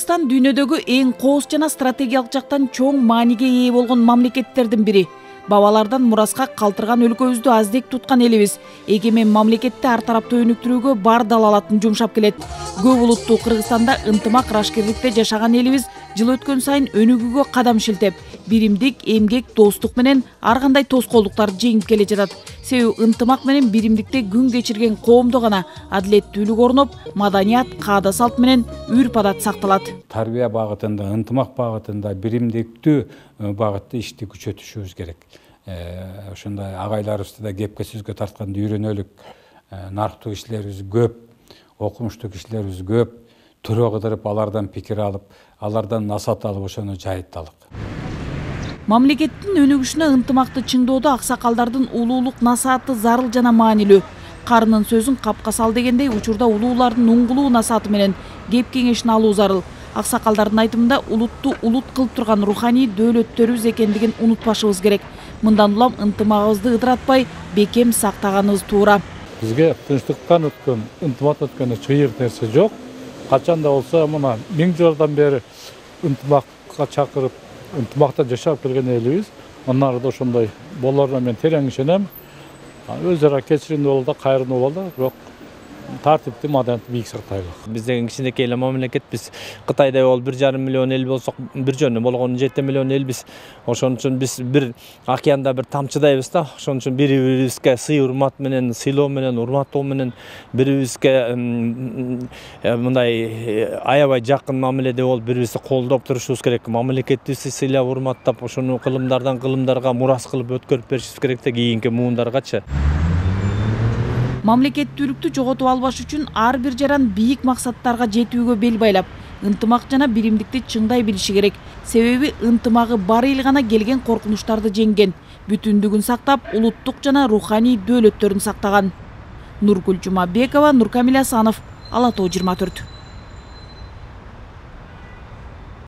Кыргызстан дүйнөдөгү эң кооз жана стратегиялык жактан чоң мааниге ээ болгон мамлекеттердин бири. Бабалардан мураска калтырган өлкөбүздү аздек туткан элибиз. Эгемен мамлекетти ар тараптуу өнүктүрүүгө бар далалатын жумшап келет. Көп улуттуу Кыргызстанда ынтымак рашкерликте жашаган элибиз жыл өткөн сайын өнүгүүгө кадам шилтеп, биримдик, эмгек, достук менен ар кандай тоскоолдуктарды жеңип келе жатат. Себеби ынтымак менен биримдикте күн кечирген коомдо гана адилеттүүлүк орноп, маданият, каада салт менен үрп адат сакталат. Тарбия багытында, ынтымак багытында, биримдиктүү багытта ишти күчөтүшүбүз керек. Ошондой агайларыбызды да кепке сөзгө тартканды үйрөнөлүк. Нарктуу кишилерибиз көп, окумуштуу кишилерибиз көп. Төрө кыдырып, алардан пикир алып, алардан насаат алып, ошону жайытталык. Мамлекеттин өнүгүшүнө ынтымакты чыңдоодо аксакалдардын улуулук насааты зарыл жана маанилүү. Карынын сөзүн капка сал дегендей, учурда улуулардын уңгулуу насааты менен кеп кеңешин алуу зарыл. Аксакалдардын айтымында улутту улут кылып турган руханий дөөлөттөрүбүз экендигин унутпашыбыз керек. Мындан улам ынтымагыбызды ыдыратпай, бекем сактаганыбыз туура. Бизге тынчтыктан өткөн, ынтымактан өткөн чыйыр нерсе жок. Качан да болсо мына 1000 жылдан бери ынтымакка чакырып, ынтымакта жашап келген элибиз. Андан да ошондой болоруна мен терең ишенем. Өз ара кечиримдүү болду да, кайрымдуу болду, бирок тартипти, маданиятты бийик сактайлык. Биз деген кичинекей эле мамлекетпиз. Кытайдай болуп 1,5 миллион эл болсок, бир жөнү болгону 7 миллион элбиз. Ошон үчүн биз бир океанда бир тамчыдайбыз да. Ошон үчүн бири-бирибизге сый урмат менен, сыйлоо менен, урматтоо менен бири-бирибизге мындай аябай жакын мамиледе болуп, бири-бирибизди колдоп турушубуз керек. Мамлекетибизди сыйлап, урматтап, ошону кылымдардан кылымдарга мурас кылып өткөрүп беришибиз керек да кийинки муундаргачы. Мамлекеттүүлүктү жоготуп албаш үчүн ар бир жаран бийик максаттарга жетүүгө бел байлап, ынтымак жана биримдикти чыңдай билиши керек. Себеби ынтымагы бар эл гана келген коркунучтарды жеңген, бүтүндүгүн сактап, улуттук жана руханий дөөлөттөрүн сактаган. Нургүл Жумабекова, Нуркамил Асанов, Ала Тоо 24.